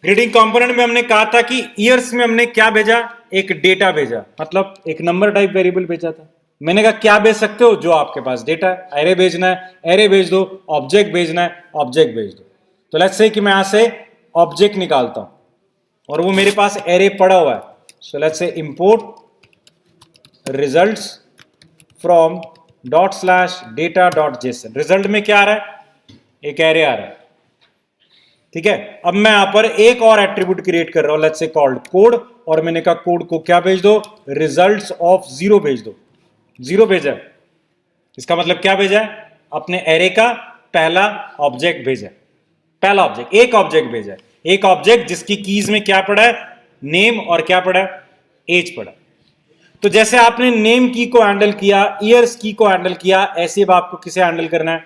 Greeting component में हमने कहा था कि ईयर्स में हमने क्या भेजा, एक डेटा भेजा, मतलब एक नंबर टाइप वेरिएबल भेजा था। मैंने कहा क्या भेज सकते हो, जो आपके पास डेटा है। एरे भेजना है, एरे भेज दो। ऑब्जेक्ट भेजना है, ऑब्जेक्ट भेज दो। तो लेट्स से कि मैं यहां से ऑब्जेक्ट निकालता हूं और वो मेरे पास एरे पड़ा हुआ है। So let's say import results from ./data.json। Result में क्या आ रहा है, एक एरे आ रहा है। ठीक है, अब मैं यहां पर एक और एट्रीब्यूट क्रिएट कर रहा हूं, लेट्स से कॉल्ड कोड, और मैंने कहा कोड को क्या भेज दो, रिजल्ट्स ऑफ 0 भेज दो। 0 भेजा है, इसका मतलब क्या भेजा है, अपने एरे का पहला ऑब्जेक्ट भेजा है। पहला ऑब्जेक्ट, एक ऑब्जेक्ट भेजा है, एक ऑब्जेक्ट जिसकी कीज में क्या पड़ा है, नेम, और क्या पड़ा है, एज पड़ा। तो जैसे आपने नेम की को हैंडल किया, ईयर्स की को हैंडल किया, ऐसे अब आपको किसे हैंडल करना है,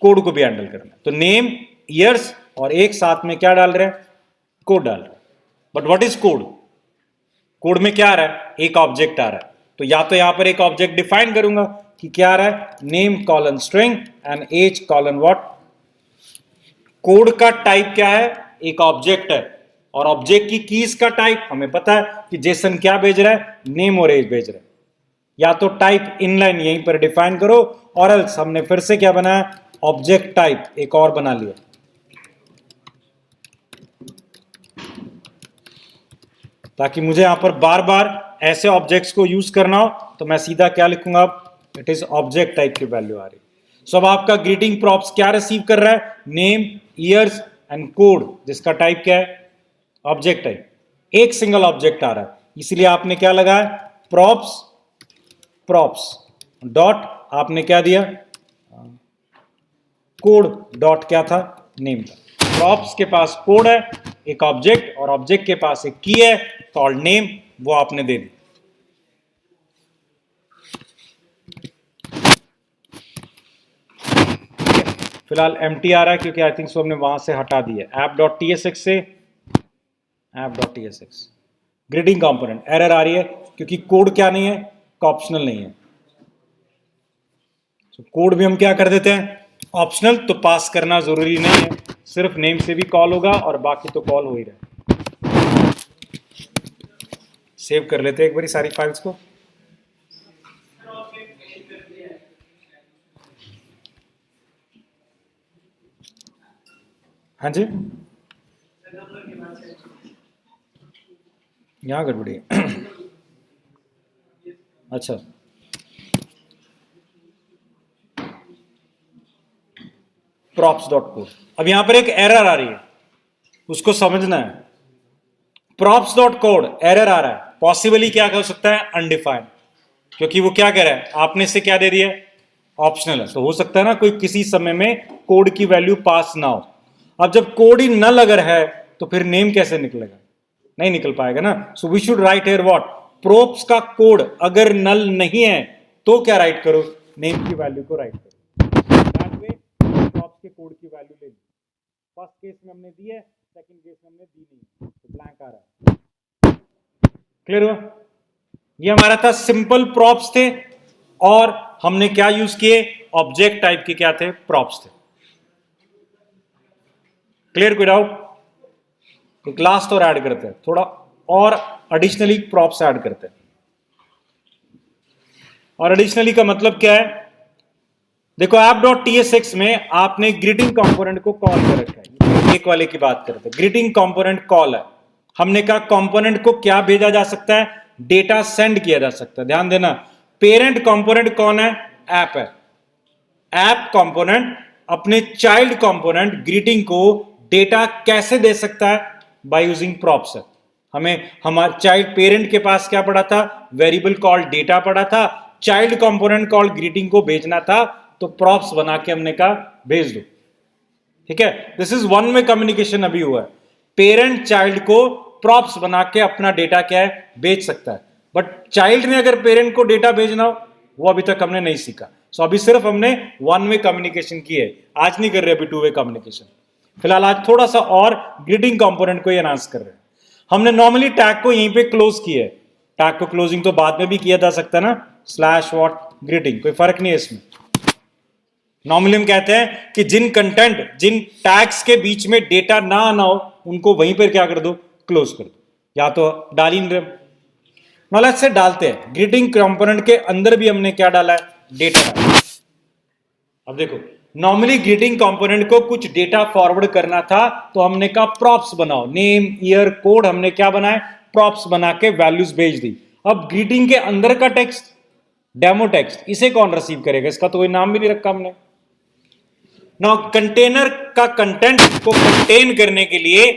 कोड को भी हैंडल करना है। तो नेम, ईयर्स और एक साथ में क्या डाल रहे हैं, कोड डाल रहे हैं। But what is code, code में क्या आ रहा है, एक ऑब्जेक्ट आ रहा है। तो या तो यहां पर एक ऑब्जेक्ट डिफाइन करूंगा कि क्या आ रहा है, name colon string and age colon what. Code का टाइप क्या है, एक ऑब्जेक्ट है, और ऑब्जेक्ट की कीज का टाइप हमें पता है कि जेसन क्या भेज रहा है, नेम और एज भेज रहा है। या तो टाइप इनलाइन यहीं पर डिफाइन करो, और एल्स हमने फिर से क्या बनाया, ऑब्जेक्ट टाइप एक और बना लिया। ताकि मुझे यहां पर बार बार ऐसे ऑब्जेक्ट्स को यूज करना हो तो मैं सीधा क्या लिखूंगा, इट इज ऑब्जेक्ट टाइप की वैल्यू आ रही। सो अब आपका ग्रीटिंग प्रॉप्स क्या रिसीव कर रहा है, नेम, ईयर्स एंड कोड, जिसका टाइप क्या है, ऑब्जेक्ट टाइप। एक सिंगल ऑब्जेक्ट आ रहा है, इसलिए आपने क्या लगाया, प्रॉप्स, प्रॉप्स डॉट, आपने क्या दिया, कोड डॉट क्या था, नेम था। प्रॉप्स के पास कोड है, एक ऑब्जेक्ट, और ऑब्जेक्ट के पास एक की है कॉल्ड नेम, वो आपने दे दी। फिलहाल एम्प्टी आ रहा है क्योंकि आई थिंक सो हमने वहां से हटा दिया app.tsx से app.tsx। ग्रीटिंग कंपोनेंट एरर आ रही है क्योंकि कोड क्या नहीं है, ऑप्शनल नहीं है। कोड भी हम क्या कर देते हैं, ऑप्शनल, तो पास करना जरूरी नहीं है, सिर्फ नेम से भी कॉल होगा और बाकी तो कॉल हो ही रहा है। सेव कर लेते हैं एक बारी सारी फाइल्स को। हाँ जी, यहाँ गड़बड़ी है। अच्छा, props.code। अब यहां पर एक एरर आ रही है, उसको समझना है। props.code एरर आ रहा है, पॉसिबली क्या कर सकता है, अनडिफाइंड, क्योंकि वो क्या कह रहा है, आपने इसे क्या दे दिया, ऑप्शनल है। तो हो सकता है ना कोई किसी समय में कोड की वैल्यू पास ना हो। अब जब कोड ही नल अगर है तो फिर नेम कैसे निकलेगा, नहीं निकल पाएगा ना। So we should write here what, props का कोड अगर नल नहीं है तो क्या राइट करो, नेम की वैल्यू को राइट करो। दैट वे प्रोप्स के कोड की वैल्यू ले ली। फर्स्ट केस में हमने दी है, सेकंड केस में हमने दी नहीं, तो ब्लैंक आ रहा है। क्लियर हुआ, ये हमारा था सिंपल प्रॉप्स थे, और हमने क्या यूज किए, ऑब्जेक्ट टाइप के क्या थे, प्रॉप्स थे। क्लियर, कोई डाउट, एक लास्ट और ऐड करते हैं, थोड़ा और एडिशनली प्रॉप्स ऐड करते हैं। और एडिशनली का मतलब क्या है, देखो app.tsx में आपने ग्रीटिंग कंपोनेंट को कॉल कर रखा है। एक वाले की बात करते हैं, ग्रीटिंग कंपोनेंट कॉल है। हमने कहा कंपोनेंट को क्या भेजा जा सकता है, डेटा सेंड किया जा सकता है। ध्यान देना, पेरेंट कंपोनेंट कौन है, ऐप है। ऐप कंपोनेंट अपने चाइल्ड कंपोनेंट ग्रीटिंग को डेटा कैसे दे सकता है, बाय यूजिंग प्रॉप्स है। हमें हमारे चाइल्ड पेरेंट के पास क्या पड़ा था, वेरिएबल कॉल्ड डेटा पड़ा था, चाइल्ड कंपोनेंट कॉल्ड ग्रीटिंग को भेजना था, तो प्रॉप्स बना के हमने कहा भेज दो। ठीक है, this is one way communication अभी हुआ है। पेरेंट चाइल्ड को प्रॉप्स बना के अपना डेटा क्या है, भेज सकता है। बट चाइल्ड ने अगर पेरेंट को डेटा भेजना हो, वो अभी तक हमने नहीं सीखा। सो अभी सिर्फ हमने वन वे कम्युनिकेशन की है, आज नहीं कर रहे अभी टू वे कम्युनिकेशन। फिलहाल आज थोड़ा सा और ग्रीटिंग कंपोनेंट को एनहांस कर रहे हैं। हमने नॉर्मली टैग को यहीं पे क्लोज किया है, टैग को क्लोजिंग तो बाद में भी किया जा सकता है ना, स्लैश व्हाट ग्रीटिंग, कोई फर्क नहीं है इसमें। नॉर्मली हम कहते हैं कि जिन कंटेंट, जिन टैग्स के बीच में डेटा ना आना हो उनको वहीं पर क्या कर दो, क्लोज कर दो, या तो डाल ही नहीं रहे। नॉलेज से डालते हैं, ग्रीटिंग कंपोनेंट के अंदर भी हमने क्या डाला है, डेटा डाला। अब देखो, नॉर्मली ग्रीटिंग कंपोनेंट को कुछ डेटा फॉरवर्ड करना था तो हमने कहा प्रॉप्स बनाओ, नेम, ईयर, कोड, हमने क्या बनाया, प्रॉप्स बना के वैल्यूज भेज दी। अब ग्रीटिंग के अंदर का टेक्स्ट, डेमो टेक्स्ट, इसे कौन रिसीव करेगा, इसका तो कोई नाम भी नहीं रखा हमने। नाउ कंटेनर का कंटेंट को कंटेन करने के लिए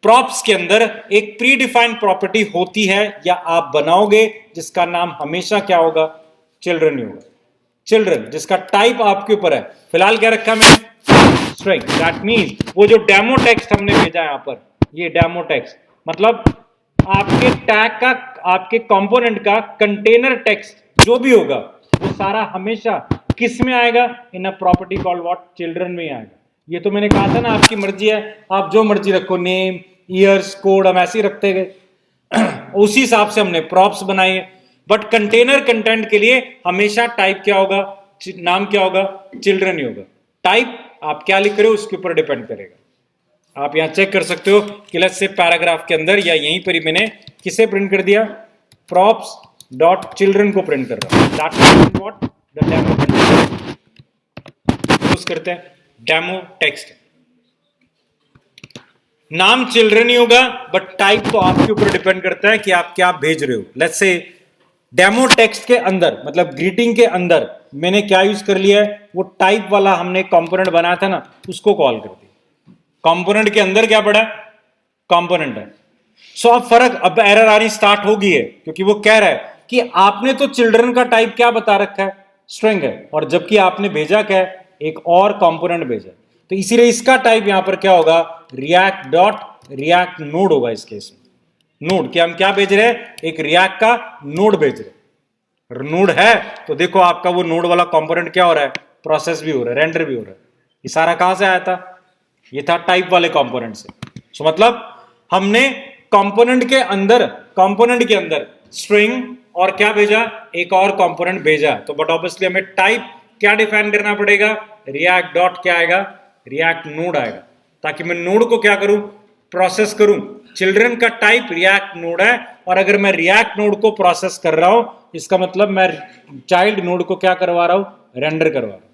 प्रॉप्स के अंदर एक प्री डिफाइंड प्रॉपर्टी होती है या आप बनाओगे, जिसका नाम हमेशा क्या होगा, चिल्ड्रन ही होगा। चिल्ड्रन, जिसका टाइप आपके ऊपर है। फिलहाल क्या रखा मैंने, स्ट्रिंग। दैट मींस वो जो डेमो टेक्स्ट हमने भेजा यहां पर, ये डेमो टेक्स्ट मतलब आपके टैग का, आपके कंपोनेंट का कंटेनर टेक्स्ट जो भी होगा वो सारा हमेशा किस में आएगा, in a property called what, children में आएगा। ये तो मैंने कहा था ना, आपकी मर्जी है, आप जो मर्जी रखो, नेम, ईयर्स, कोड, हम ऐसे ही रखते गए उसी हिसाब से हमने प्रॉप्स बनाई है। बट कंटेनर कंटेंट के लिए हमेशा टाइप क्या होगा, नाम क्या होगा, चिल्ड्रन ही होगा। टाइप आप क्या लिख रहे हो उसके ऊपर डिपेंड करेगा। आप यहां चेक कर सकते हो कि लेट्स से पैराग्राफ के अंदर या यहीं पर ही मैंने किसे प्रिंट कर दिया, प्रॉप्स डॉट चिल्ड्रन को प्रिंट कर रहा हूं। That what, the demo use करते हैं, डेमो टेक्स्ट। नाम चिल्ड्रन ही होगा बट टाइप तो आपके ऊपर डिपेंड करता है कि आप क्या भेज रहे हो। लेट्स से डेमो टेक्स्ट के अंदर, मतलब ग्रीटिंग के अंदर मैंने क्या यूज कर लिया है, वो टाइप वाला हमने कंपोनेंट बनाया था ना, उसको कॉल कर दिया। कंपोनेंट के अंदर क्या पड़ा है, कंपोनेंट है। सो अब फर्क, अब एरर आनी स्टार्ट हो गई है, क्योंकि वो कह रहा है कि आपने तो चिल्ड्रन का टाइप क्या बता रखा है, स्ट्रिंग है, और जबकि आपने भेजा क्या है, एक और कंपोनेंट भेजा। तो इसीलिए इसका टाइप यहां पर क्या होगा, रिएक्ट डॉट रिएक्ट नोड होगा। इस केस में नोड, कि हम क्या भेज रहे हैं, एक रिएक्ट का नोड भेज रहे। नोड है तो देखो आपका वो नोड वाला कंपोनेंट क्या हो रहा है, प्रोसेस भी हो रहा है, रेंडर भी हो रहा है। ये सारा कहां से आया था, ये था टाइप वाले कंपोनेंट से। सो मतलब हमने कंपोनेंट के अंदर स्ट्रिंग और क्या भेजा, एक और कंपोनेंट भेजा। तो बट ऑब्वियसली हमें टाइप क्या डिफाइन करना पड़ेगा, रिएक्ट डॉट क्या आएगा, रिएक्ट नोड आएगा, ताकि मैं नोड को क्या करूं, प्रोसेस करूं। चिल्ड्रन का टाइप रिएक्ट नोड है, और अगर मैं रिएक्ट नोड को प्रोसेस कर रहा हूं, इसका मतलब मैं चाइल्ड नोड को क्या करवा रहा हूं, रेंडर करवा रहा हूं।